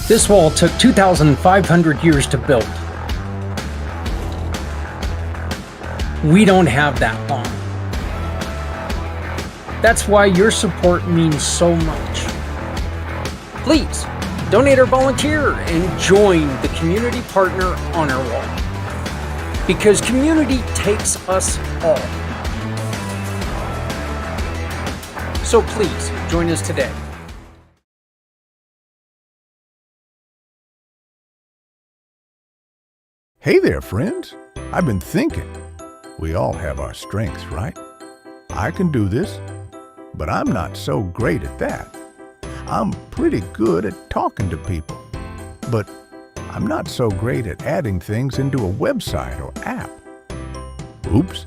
This wall took 2,500 years to build. We don't have that long. That's why your support means so much. Please, donate or volunteer and join the Community Partner Honor Wall. Because community takes us all. So please, join us today. Hey there, friends. I've been thinking. We all have our strengths, right? I can do this, but I'm not so great at that. I'm pretty good at talking to people, but I'm not so great at adding things into a website or app. Oops.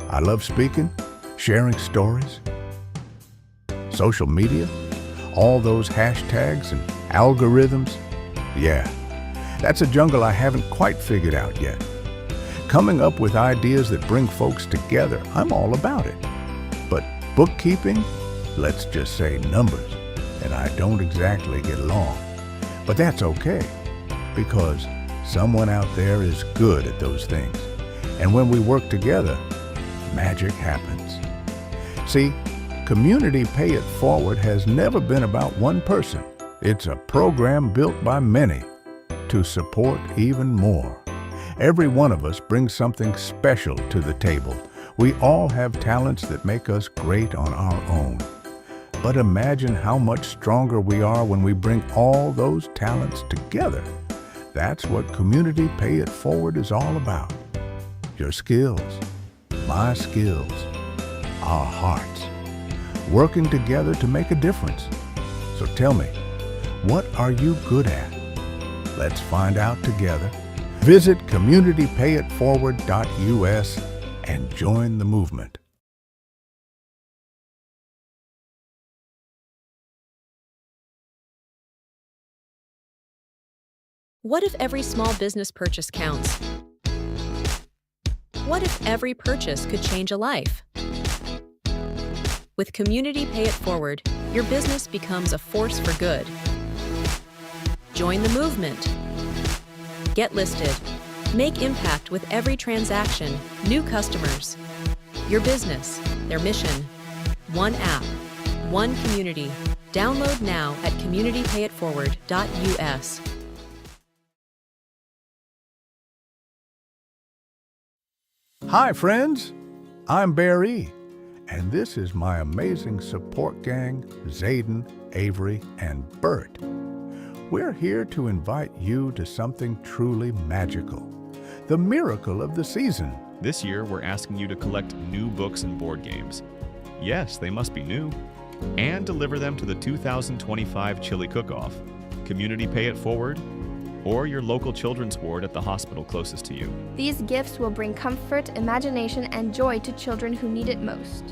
I love speaking, sharing stories, social media, all those hashtags and algorithms. Yeah. That's a jungle I haven't quite figured out yet. Coming up with ideas that bring folks together, I'm all about it. But bookkeeping, let's just say numbers, and I don't exactly get along. But that's okay, because someone out there is good at those things. And when we work together, magic happens. See, Community Pay It Forward has never been about one person. It's a program built by many to support even more. Every one of us brings something special to the table. We all have talents that make us great on our own. But imagine how much stronger we are when we bring all those talents together. That's what Community Pay It Forward is all about. Your skills, my skills, our hearts, working together to make a difference. So tell me, what are you good at? Let's find out together. Visit communitypayitforward.us and join the movement. What if every small business purchase counts? What if every purchase could change a life? With Community Pay It Forward, your business becomes a force for good. Join the movement. Get listed. Make impact with every transaction. New customers. Your business, their mission. One app, one community. Download now at communitypayitforward.us. Hi, friends. I'm Barry, and this is my amazing support gang, Zayden, Avery, and Bert. We're here to invite you to something truly magical, the miracle of the season. This year, we're asking you to collect new books and board games. Yes, they must be new. And deliver them to the 2025 Chili Cook-Off, Community Pay It Forward, or your local children's ward at the hospital closest to you. These gifts will bring comfort, imagination, and joy to children who need it most.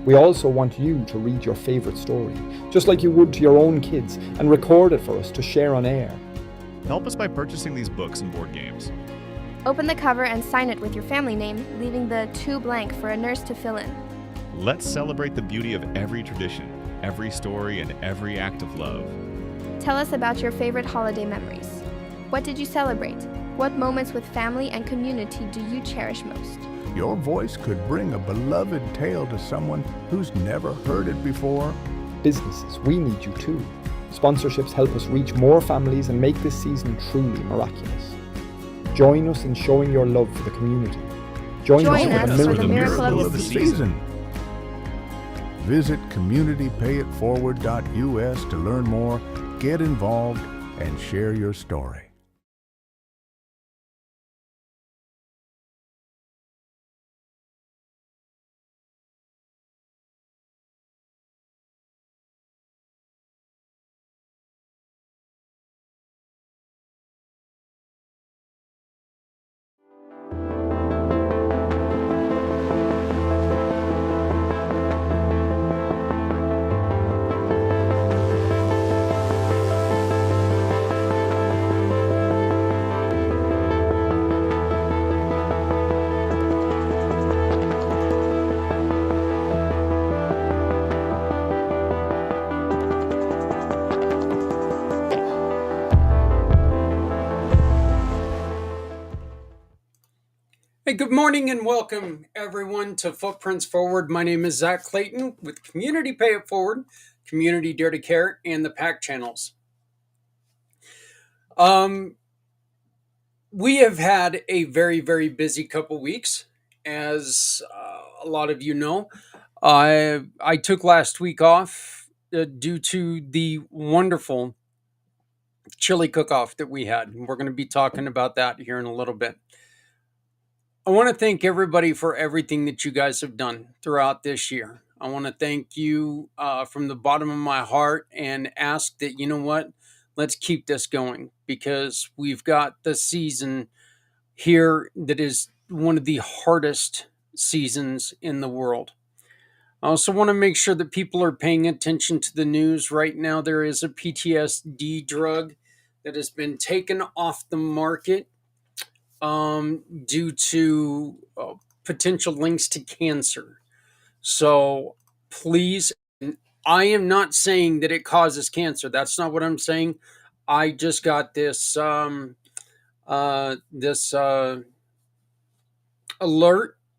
We also want you to read your favorite story, just like you would to your own kids, and record it for us to share on air. Help us by purchasing these books and board games. Open the cover and sign it with your family name, leaving the "to" blank for a nurse to fill in. Let's celebrate the beauty of every tradition, every story, and every act of love. Tell us about your favorite holiday memories. What did you celebrate? What moments with family and community do you cherish most? Your voice could bring a beloved tale to someone who's never heard it before. Businesses, we need you too. Sponsorships help us reach more families and make this season truly miraculous. Join us in showing your love for the community. Join us for the miracle of the season. Visit communitypayitforward.us to learn more, get involved, and share your story. Hey, good morning and welcome everyone to Footprints Forward. My name is Zak Clayton with Community Pay It Forward, Community Dare to Care, and the PAC channels. We have had a very, very busy couple weeks, as a lot of you know. I took last week off due to the wonderful chili cook-off that we had. We're going to be talking about that here in a little bit. I want to thank everybody for everything that you guys have done throughout this year. I want to thank you from the bottom of my heart and ask that, you know what, let's keep this going, because we've got the season here that is one of the hardest seasons in the world. I also want to make sure that people are paying attention to the news. Right now, there is a PTSD drug that has been taken off the market due to potential links to cancer. So please, I am not saying that it causes cancer. That's not what I'm saying. I just got this alert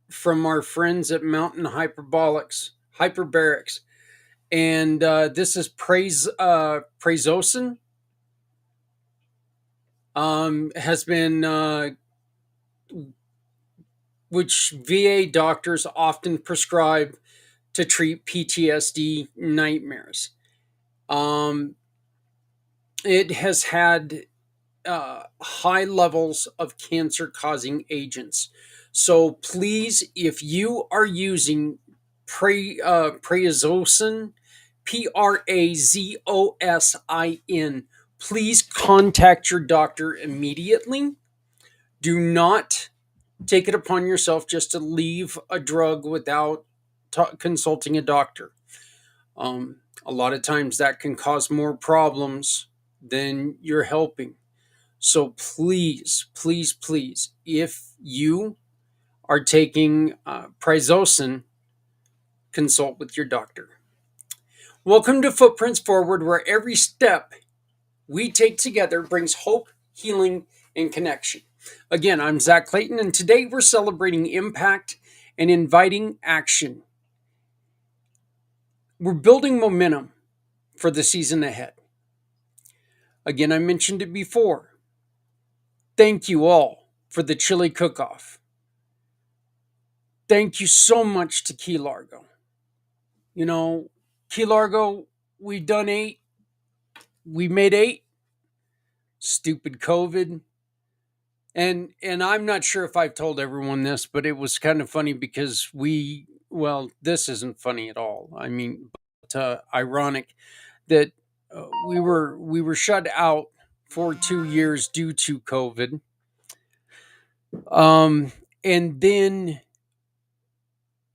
from our friends at Mountain Hyperbarics, and this is Prazosin. Has been which VA doctors often prescribe to treat PTSD nightmares. It has had high levels of cancer causing agents. So please, if you are using Prazosin, Prazosin, please contact your doctor immediately. Do not take it upon yourself just to leave a drug without consulting a doctor. A lot of times that can cause more problems than you're helping. So please, please, please, if you are taking Prazosin, consult with your doctor. Welcome to Footprints Forward, where every step we take together brings hope, healing, and connection. Again, I'm Zak Clayton, and today we're celebrating impact and inviting action. We're building momentum for the season ahead. Again, I mentioned it before. Thank you all for the chili cook-off. Thank you so much to Key Largo. You know, Key Largo, we've done 8. We made 8. Stupid COVID. And I'm not sure if I've told everyone this, but it was kind of funny because this isn't funny at all. I mean, but ironic that we were shut out for 2 years due to COVID. And then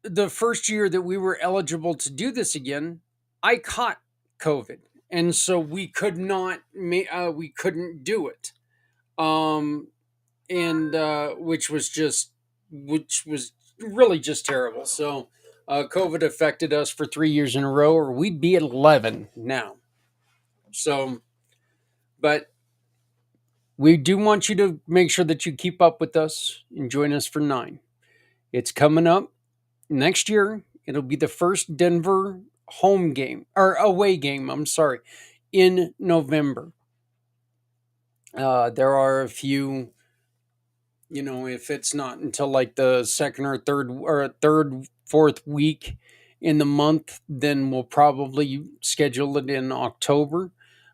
the first year that we were eligible to do this again, I caught COVID, and so we couldn't do it. Which was really just terrible. So COVID affected us for 3 years in a row, or we'd be at 11 now. So, but we do want you to make sure that you keep up with us and join us for 9. It's coming up next year. It'll be the first Denver home game or away game. I'm sorry, in November. There are a few. If it's not until like the second or third, fourth week in the month, then we'll probably schedule it in October.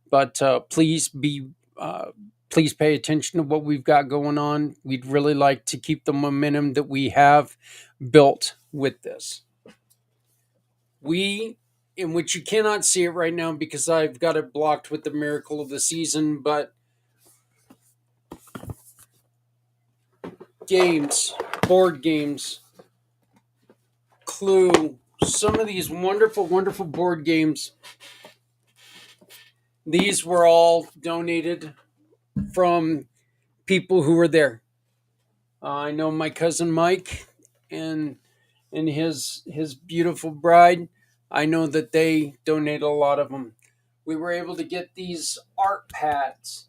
But please pay attention to what we've got going on. We'd really like to keep the momentum that we have built with this. In which you cannot see it right now because I've got it blocked with the miracle of the season, but games, board games, Clue, some of these wonderful, wonderful board games. These were all donated from people who were there. I know my cousin Mike and his beautiful bride. I know that they donate a lot of them. We were able to get these art pads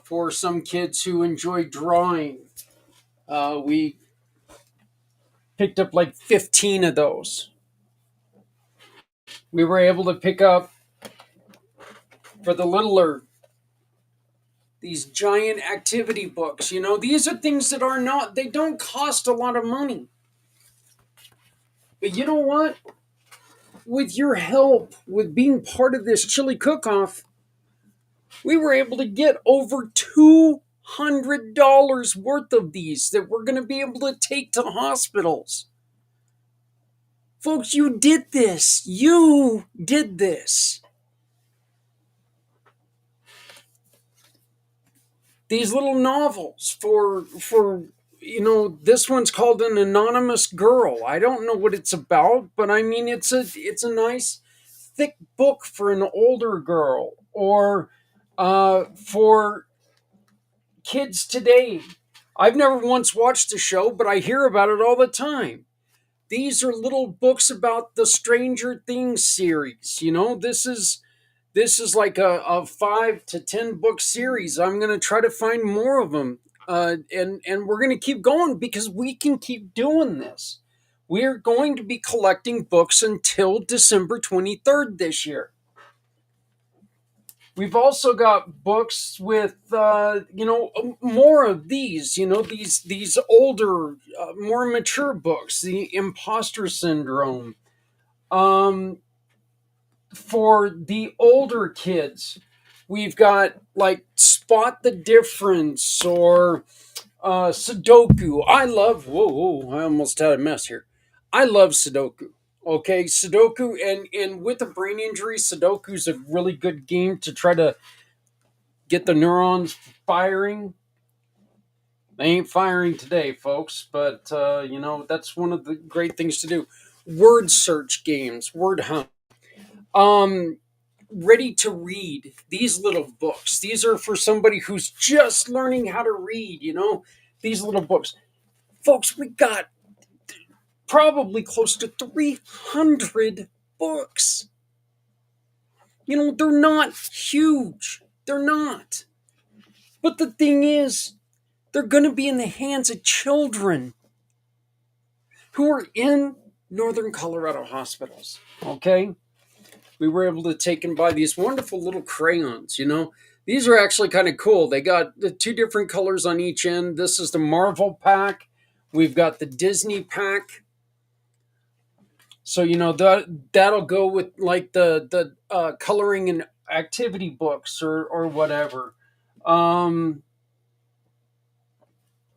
for some kids who enjoy drawing. We picked up like 15 of those. We were able to pick up for the littler these giant activity books. These are things that are not, they don't cost a lot of money. But you know what? With your help, with being part of this chili cook-off, we were able to get over $200 worth of these that we're going to be able to take to hospitals. Folks, you did this. You did this. These little novels for this one's called An Anonymous Girl. I don't know what it's about, but I mean it's a nice thick book for an older girl, or for kids today. I've never once watched the show, but I hear about it all the time. These are little books about the Stranger Things series. This is like a 5 to 10 book series. I'm going to try to find more of them. And we're going to keep going because we can keep doing this. We're going to be collecting books until December 23rd this year. We've also got books with, more of these, these older, more mature books, the Imposter Syndrome. For the older kids, we've got like Spot the Difference, or Sudoku. I love, I almost had a mess here. I love Sudoku. Okay, Sudoku, and with a brain injury, Sudoku's a really good game to try to get the neurons firing. They ain't firing today, folks, but that's one of the great things to do. Word search games, word hunt. Ready to read. These little books. These are for somebody who's just learning how to read, these little books. Folks, we got probably close to 300 books. They're not huge. They're not. But the thing is, they're going to be in the hands of children who are in northern Colorado hospitals. Okay? We were able to take and buy these wonderful little crayons. These are actually kind of cool. They got the 2 different colors on each end. This is the Marvel pack. We've got the Disney pack. So that'll go with like the coloring and activity books or whatever.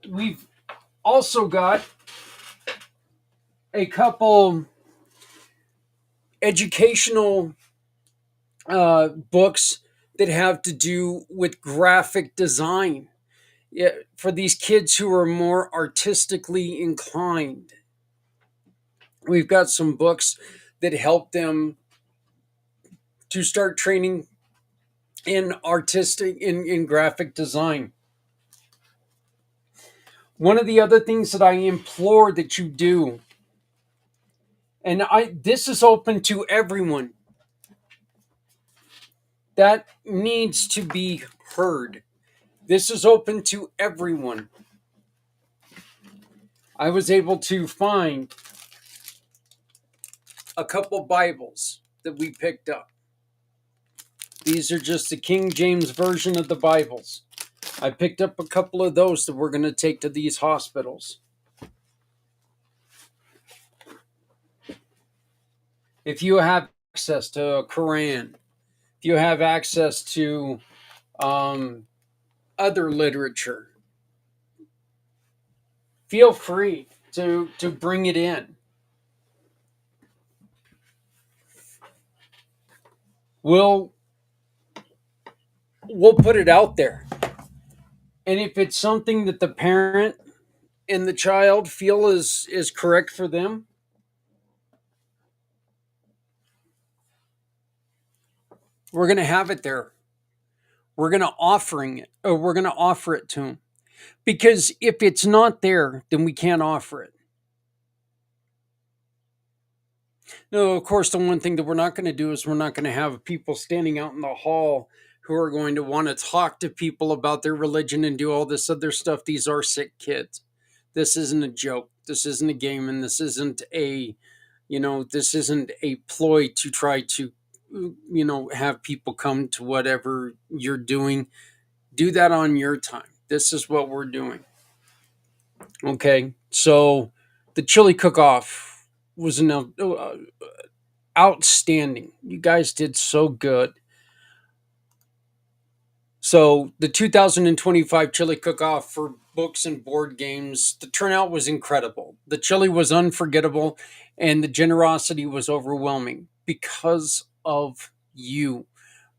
We've also got a couple educational books that have to do with graphic design, for these kids who are more artistically inclined. We've got some books that help them to start training in graphic design. One of the other things that I implore that you do, and this is open to everyone that needs to be heard. This is open to everyone. I was able to find a couple Bibles that we picked up. These are just the King James Version of the Bibles. I picked up a couple of those that we're going to take to these hospitals. If you have access to a Quran, if you have access to other literature, feel free to bring it in. We'll put it out there. And if it's something that the parent and the child feel is correct for them, we're going to have it there. We're going to offer it to them. Because if it's not there, then we can't offer it. No, of course, the one thing that we're not going to do is we're not going to have people standing out in the hall who are going to want to talk to people about their religion and do all this other stuff. These are sick kids. This isn't a joke. This isn't a game, and this isn't a, this isn't a ploy to try to, have people come to whatever you're doing. Do that on your time. This is what we're doing. Okay, so the chili cook-off was outstanding. You guys did so good. So the 2025 chili cook-off for books and board games, the turnout was incredible. The chili was unforgettable, and the generosity was overwhelming because of you.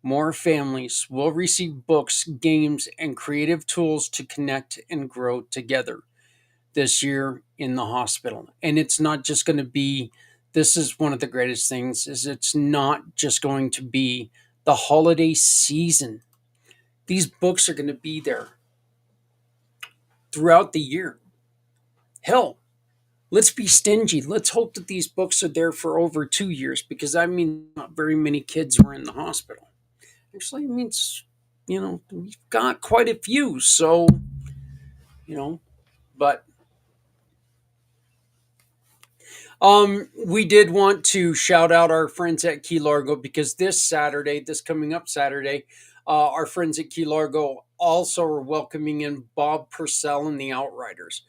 More families will receive books, games, and creative tools to connect and grow together this year in the hospital. And it's not just going to be, this is one of the greatest things, is it's not just going to be the holiday season. These books are going to be there throughout the year. Hell, let's be stingy. Let's hope that these books are there for over 2 years, because I mean, not very many kids were in the hospital. Actually, it means, we've got quite a few. So, but we did want to shout out our friends at Key Largo, because this coming up Saturday, our friends at Key Largo also are welcoming in Bob Purcell and the Outriders.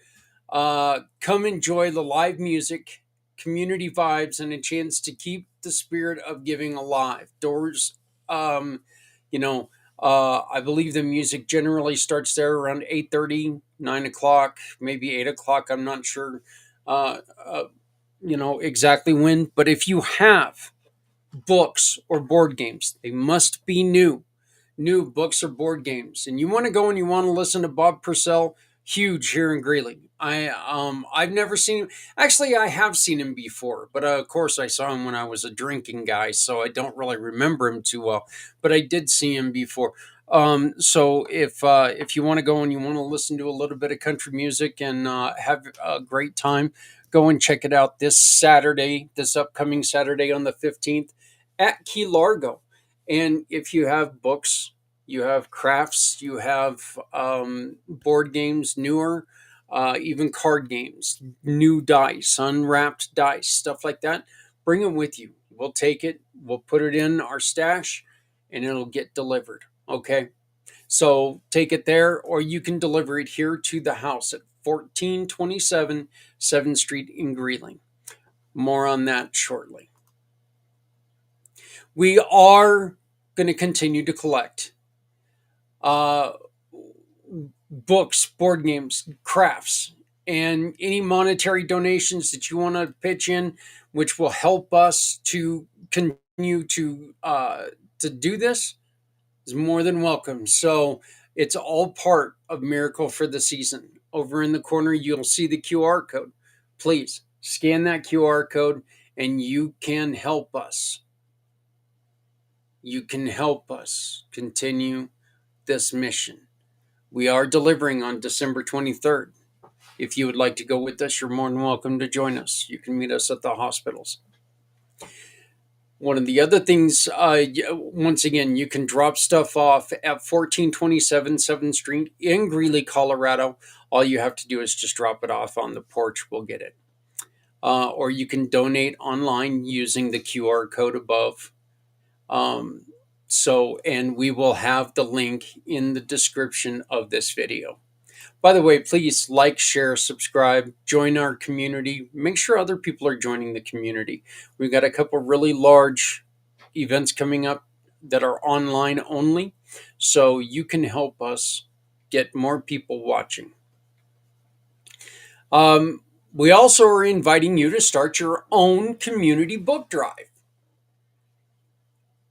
Come enjoy the live music, community vibes, and a chance to keep the spirit of giving alive. Doors, you know, I believe the music generally starts there around 8:30, 9 o'clock, maybe 8 o'clock. I'm not sure, uh, uh, exactly when. But if you have books or board games, they must be new books or board games, and you want to go and you want to listen to Bob Purcell, huge here in Greeley. I've never seen him. Actually, I have seen him before, but of course I saw him when I was a drinking guy, so I don't really remember him too well. But I did see him before. So if you want to go and you want to listen to a little bit of country music and have a great time, go and check it out this upcoming Saturday on the 15th at Key Largo. And if you have books, you have crafts, you have board games, newer, even card games, new dice, unwrapped dice, stuff like that, bring them with you. We'll take it, we'll put it in our stash, and it'll get delivered. Okay. So take it there, or you can deliver it here to the house at 1427 7th Street in Greeley. More on that shortly. We are going to continue to collect uh, books, board games, crafts, and any monetary donations that you want to pitch in, which will help us to continue to do this, is more than welcome. So it's all part of Miracle for the Season. Over in the corner, you'll see the QR code. Please scan that QR code, and you can help us. You can help us continue this mission. We are delivering on December 23rd. If you would like to go with us, you're more than welcome to join us. You can meet us at the hospitals. One of the other things, once again, you can drop stuff off at 1427 7th Street in Greeley, Colorado. All you have to do is just drop it off on the porch. We'll get it. Or you can donate online using the QR code above. And we will have the link in the description of this video. By the way, please like, share, subscribe, join our community. Make sure other people are joining the community. We've got a couple really large events coming up that are online only, so you can help us get more people watching. We also are inviting you to start your own community book drive.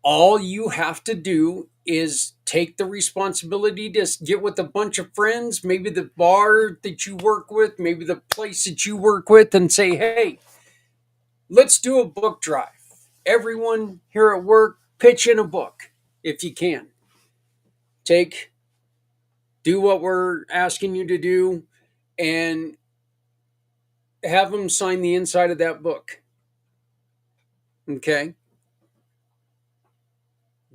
All you have to do is take the responsibility to get with a bunch of friends, maybe the bar that you work with, maybe the place that you work with, and say, hey, let's do a book drive. Everyone here at work, pitch in a book if you can. Do what we're asking you to do, and have them sign the inside of that book. Okay?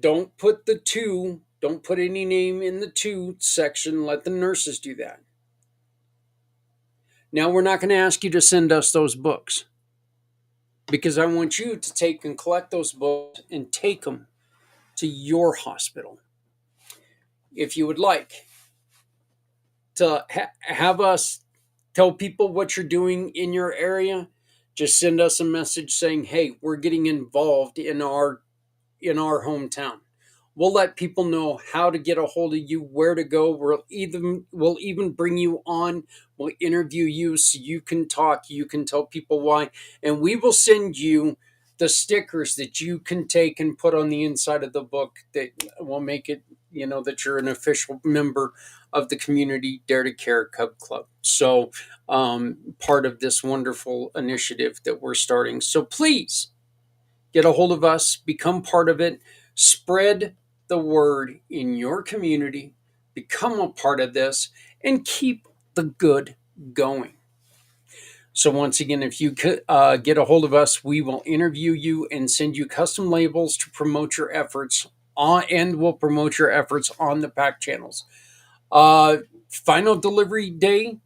Don't put any name in the to section. Let the nurses do that. Now, we're not going to ask you to send us those books because I want you to take and collect those books and take them to your hospital. If you would like to have us tell people what you're doing in your area, just send us a message saying, hey, we're getting involved in our hometown. We'll let people know how to get a hold of you, where to go. We'll even bring you on. We'll interview you so you can talk. You can tell people why, and we will send you the stickers that you can take and put on the inside of the book that will make it, that you're an official member of the Community Dare to Care Cub Club. So, part of this wonderful initiative that we're starting. So please get a hold of us, become part of it, spread the word in your community, become a part of this, and keep the good going. So once again, if you could get a hold of us, we will interview you and send you custom labels to promote your efforts and we'll promote your efforts on the PAC channels. Final delivery day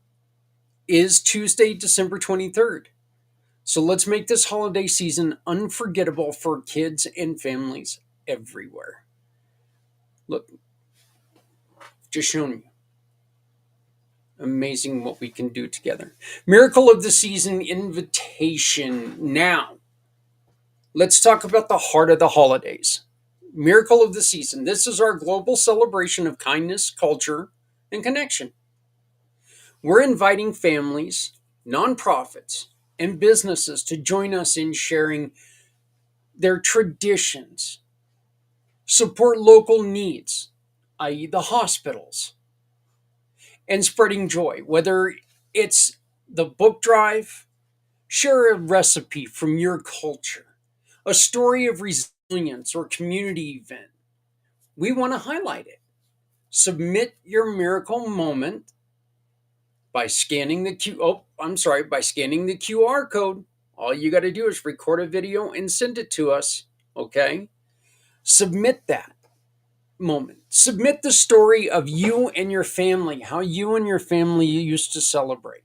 is Tuesday, December 23rd. So let's make this holiday season unforgettable for kids and families everywhere. Look, just shown you. Amazing what we can do together. Miracle of the Season invitation. Now, let's talk about the heart of the holidays. Miracle of the Season. This is our global celebration of kindness, culture, and connection. We're inviting families, nonprofits, and businesses to join us in sharing their traditions, support local needs, i.e., the hospitals, and spreading joy, whether it's the book drive, share a recipe from your culture, a story of resilience or community event. We want to highlight it. Submit your miracle moment by scanning the by scanning the QR code. All you got to do is record a video and send it to us, okay? Submit that moment. Submit the story of you and your family, how you and your family used to celebrate,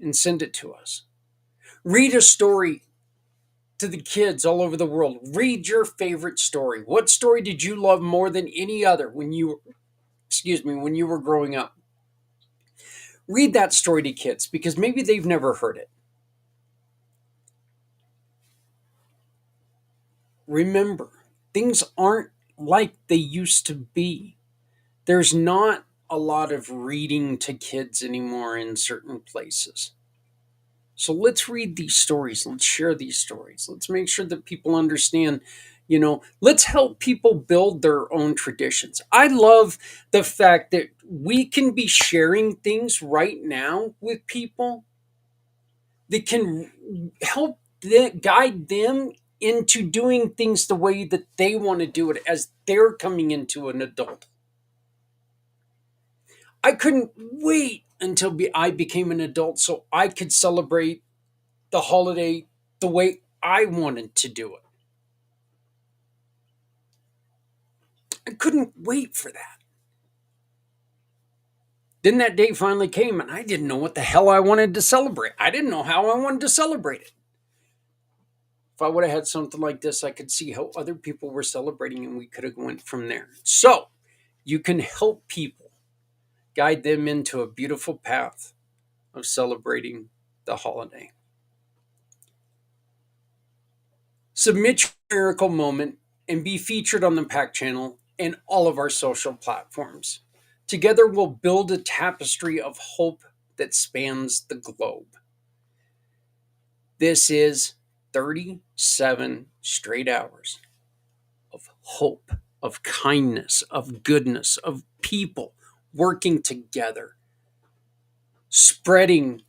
and send it to us. Read a story to the kids all over the world. Read your favorite story. What story did you love more than any other when you were growing up? Read that story to kids because maybe they've never heard it. Remember, things aren't like they used to be. There's not a lot of reading to kids anymore in certain places. So let's read these stories. Let's share these stories. Let's make sure that people understand, let's help people build their own traditions. I love the fact that we can be sharing things right now with people that can help guide them into doing things the way that they want to do it as they're coming into an adult. I couldn't wait until I became an adult so I could celebrate the holiday the way I wanted to do it. I couldn't wait for that. Then that day finally came and I didn't know what the hell I wanted to celebrate. I didn't know how I wanted to celebrate it. If I would have had something like this, I could see how other people were celebrating and we could have went from there. So you can help people, guide them into a beautiful path of celebrating the holiday. Submit your miracle moment and be featured on the PAC channel and all of our social platforms. Together we'll build a tapestry of hope that spans the globe. This is 37 straight hours of hope, of kindness, of goodness, of people working together, spreading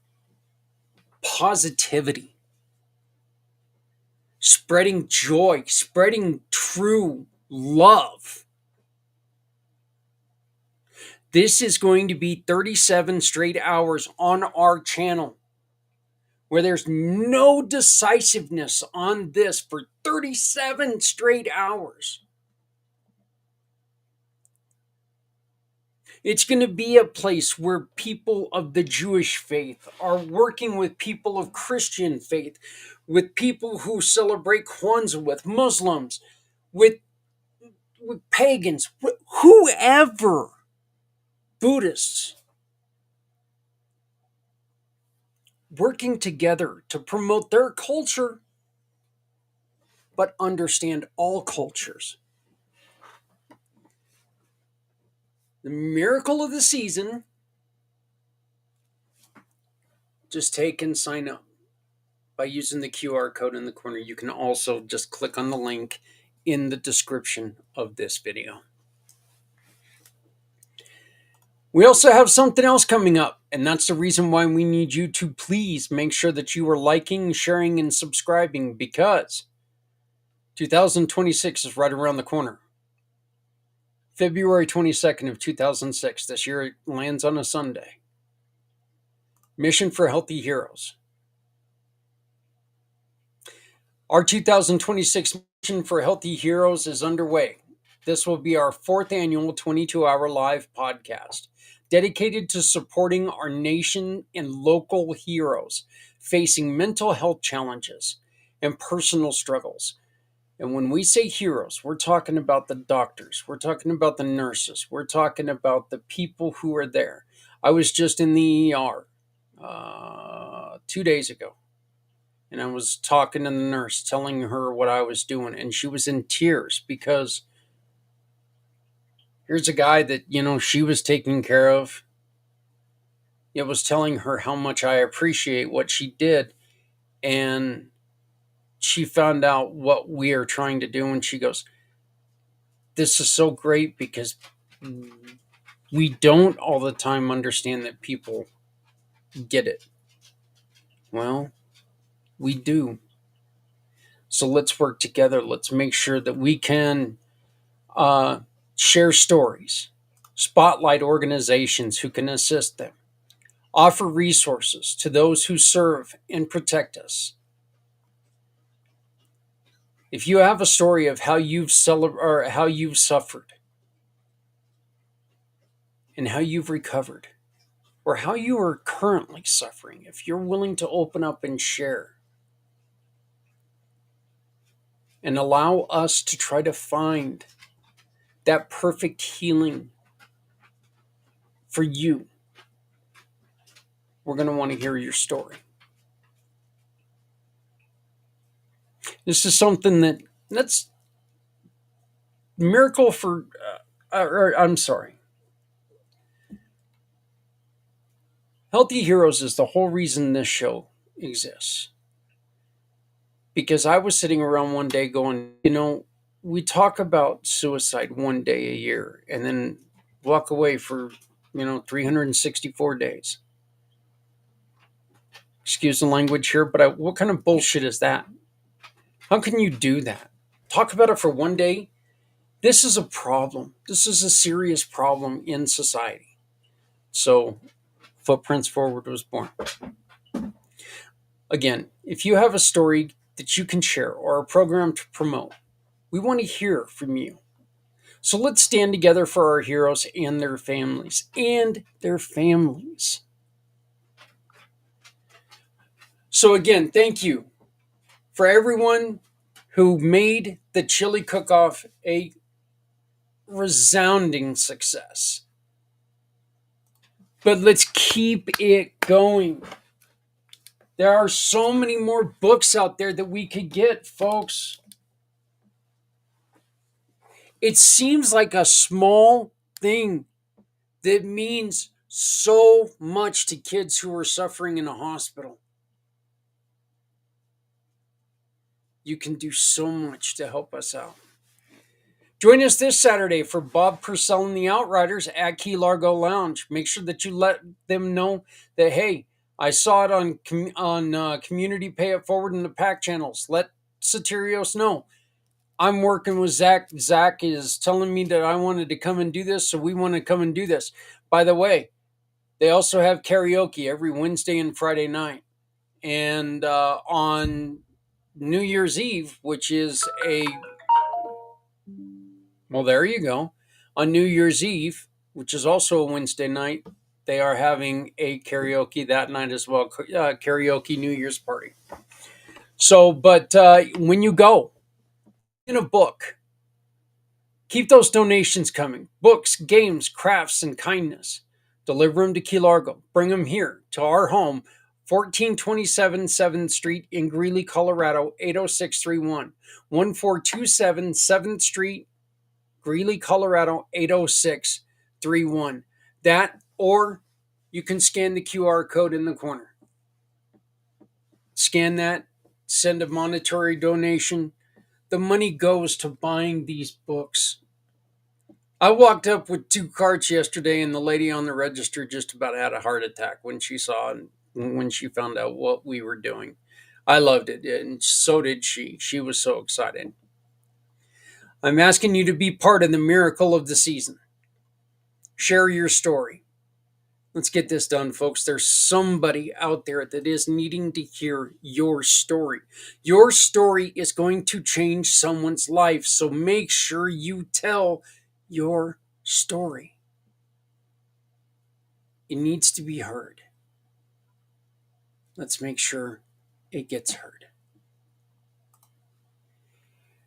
positivity, spreading joy, spreading true love. This is going to be 37 straight hours on our channel where there's no decisiveness on this for 37 straight hours. It's going to be a place where people of the Jewish faith are working with people of Christian faith, with people who celebrate Kwanzaa, with Muslims, with, with pagans, whoever, Buddhists, working together to promote their culture, but understand all cultures. The miracle of the season, just take and sign up by using the QR code in the corner. You can also just click on the link in the description of this video. We also have something else coming up, and that's the reason why we need you to please make sure that you are liking, sharing, and subscribing, because 2026 is right around the corner. February 22nd of 2006, this year it lands on a Sunday. Mission for Healthy Heroes. Our 2026 Mission for Healthy Heroes is underway. This will be our 4th annual 22-hour live podcast dedicated to supporting our nation and local heroes facing mental health challenges and personal struggles. And when we say heroes, we're talking about the doctors, we're talking about the nurses, we're talking about the people who are there. I was just in the ER 2 days ago, and I was talking to the nurse, telling her what I was doing, and she was in tears because here's a guy that, she was taking care of. It was telling her how much I appreciate what she did, and she found out what we are trying to do, and she goes, this is so great because we don't all the time understand that people get it. Well, we do. So let's work together. Let's make sure that we can share stories, spotlight organizations who can assist them, offer resources to those who serve and protect us. If you have a story of how you've suffered and how you've recovered, or how you are currently suffering, if you're willing to open up and share and allow us to try to find that perfect healing for you, we're going to want to hear your story. This is something that's miracle for, Healthy Heroes is the whole reason this show exists. Because I was sitting around one day going, we talk about suicide one day a year and then walk away for, 364 days. Excuse the language here, but what kind of bullshit is that? How can you do that? Talk about it for one day? This is a problem. This is a serious problem in society. So, Footprints Forward was born. Again, if you have a story that you can share or a program to promote, we want to hear from you. So let's stand together for our heroes and their families. So again, thank you for everyone who made the chili cook-off a resounding success. But let's keep it going. There are so many more books out there that we could get, folks. It seems like a small thing that means so much to kids who are suffering in a hospital. You can do so much to help us out. Join us this Saturday for Bob Purcell and the Outriders at Key Largo Lounge. Make sure that you let them know that, hey, I saw it on Community Pay It Forward in the PAC channels. Let Satirios know. I'm working with Zak. Zak is telling me that I wanted to come and do this, so we want to come and do this. By the way, they also have karaoke every Wednesday and Friday night. And on New Year's Eve, which is well, there you go. On New Year's Eve, which is also a Wednesday night, they are having a karaoke that night as well, karaoke New Year's party. So, but when you go in a book, keep those donations coming. Books, games, crafts, and kindness. Deliver them to Key Largo. Bring them here to our home, 1427 7th Street in Greeley, Colorado, 80631. 1427 7th Street, Greeley, Colorado, 80631. That, or you can scan the QR code in the corner. Scan that, send a monetary donation. The money goes to buying these books. I walked up with 2 carts yesterday, and the lady on the register just about had a heart attack when she saw and when she found out what we were doing. I loved it, and so did she. She was so excited. I'm asking you to be part of the miracle of the season. Share your story. Let's get this done, folks. There's somebody out there that is needing to hear your story. Your story is going to change someone's life, so make sure you tell your story. It needs to be heard. Let's make sure it gets heard.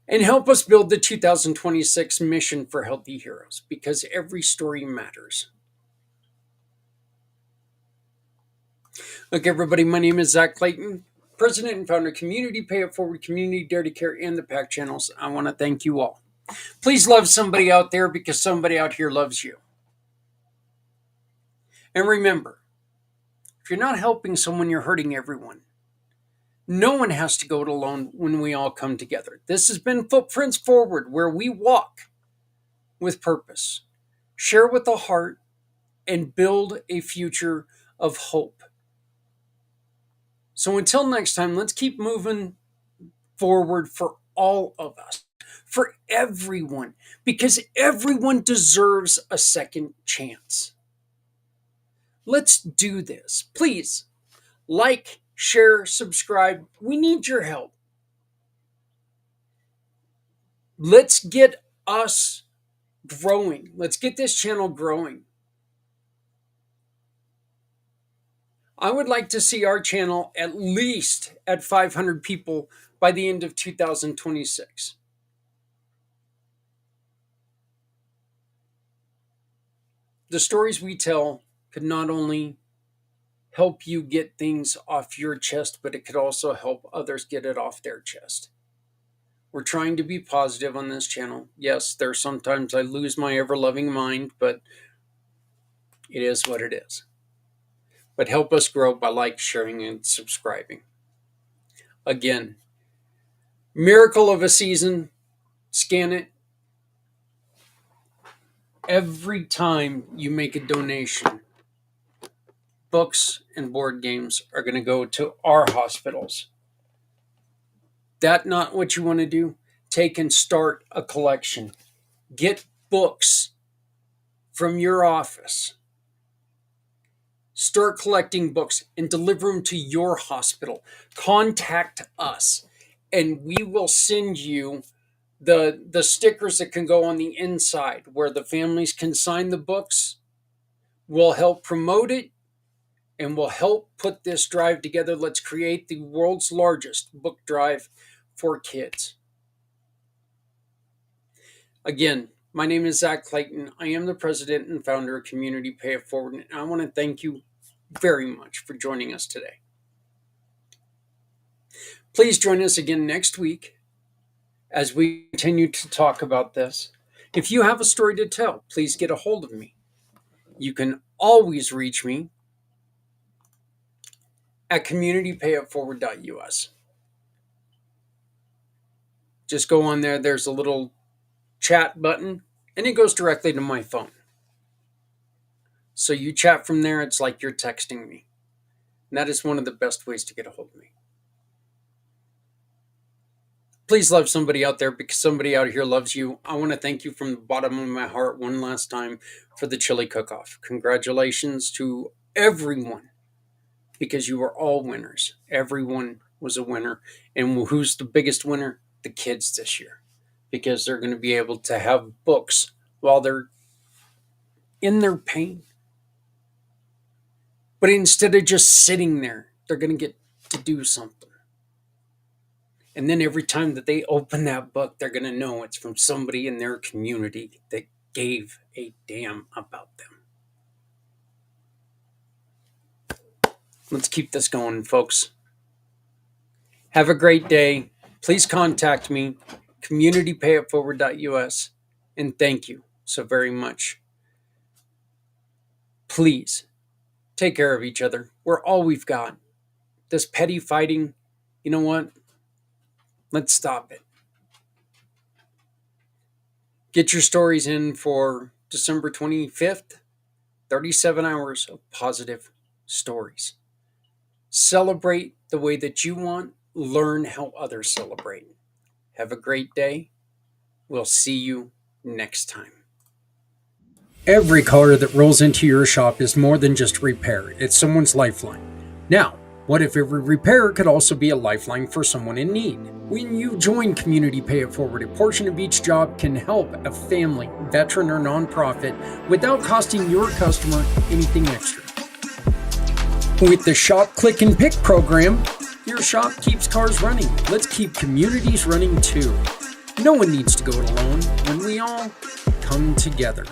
And help us build the 2026 mission for Healthy Heroes, because every story matters. Look, everybody, my name is Zak Clayton, President and founder of Community Pay It Forward, Community Dare to Care, and the PAC channels. I want to thank you all. Please love somebody out there, because somebody out here loves you. And remember, if you're not helping someone, you're hurting everyone. No one has to go it alone when we all come together. This has been Footprints Forward, where we walk with purpose, share with the heart, and build a future of hope. So until next time, let's keep moving forward for all of us, for everyone, because everyone deserves a second chance. Let's do this. Please like, share, subscribe. We need your help. Let's get us growing. Let's get this channel growing. I would like to see our channel at least at 500 people by the end of 2026. The stories we tell could not only help you get things off your chest, but it could also help others get it off their chest. We're trying to be positive on this channel. Yes, there's sometimes I lose my ever-loving mind, but it is what it is. But help us grow by like, sharing, and subscribing. Again, miracle of a season. Scan it. Every time you make a donation, books and board games are going to go to our hospitals. That not what you want to do? Take and start a collection. Get books from your office. Start collecting books and deliver them to your hospital. Contact us, and we will send you the stickers that can go on the inside where the families can sign the books. We'll help promote it, and we'll help put this drive together. Let's create the world's largest book drive for kids. Again, my name is Zak Clayton. I am the president and founder of Community Pay It Forward, and I want to thank you very much for joining us today. Please join us again next week as we continue to talk about this. If you have a story to tell, please get a hold of me. You can always reach me at communitypayitforward.us. Just go on there. There's a little chat button, and it goes directly to my phone. So you chat from there. It's like you're texting me. And that is one of the best ways to get a hold of me. Please love somebody out there, because somebody out here loves you. I want to thank you from the bottom of my heart one last time for the chili cook-off. Congratulations to everyone, because you were all winners. Everyone was a winner. And who's the biggest winner? The kids this year, because they're going to be able to have books while they're in their pain. But instead of just sitting there, they're going to get to do something. And then every time that they open that book, they're going to know it's from somebody in their community that gave a damn about them. Let's keep this going, folks. Have a great day. Please contact me, communitypayitforward.us, and thank you so very much. Please take care of each other. We're all we've got. This petty fighting, you know what? Let's stop it. Get your stories in for December 25th. 37 hours of positive stories. Celebrate the way that you want. Learn how others celebrate. Have a great day. We'll see you next time. Every car that rolls into your shop is more than just repair. It's someone's lifeline. Now, what if every repair could also be a lifeline for someone in need? When you join Community Pay It Forward, a portion of each job can help a family, veteran, or nonprofit without costing your customer anything extra. With the Shop, Click, and Pick program, your shop keeps cars running. Let's keep communities running too. No one needs to go it alone when we all come together.